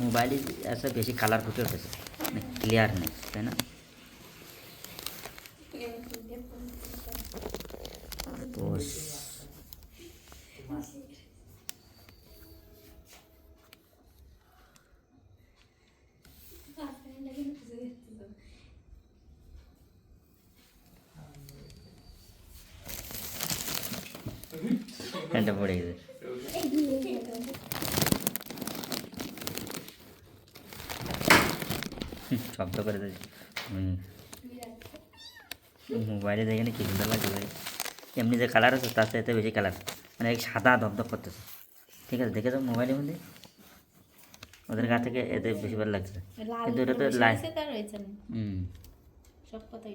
মোবাইলে ऐसा বেশি কালার ফুটে উঠেছে, মানে ক্লিয়ার নেই, তাই না? পোষ ফ্যানটা পড়ে গেছে। শব্দ করে দিয়েছে। মোবাইলে দেখে কি সুন্দর লাগছে ভাই, এমনি যে কালার আছে তার চাইতে বেশি কালার, মানে সাদা ধপধপ করতেছে। ঠিক আছে, দেখে তো মোবাইলের মধ্যে ওদের গা থেকে এতে বেশি ভালো লাগছে, কিন্তু এটা তো সব কথা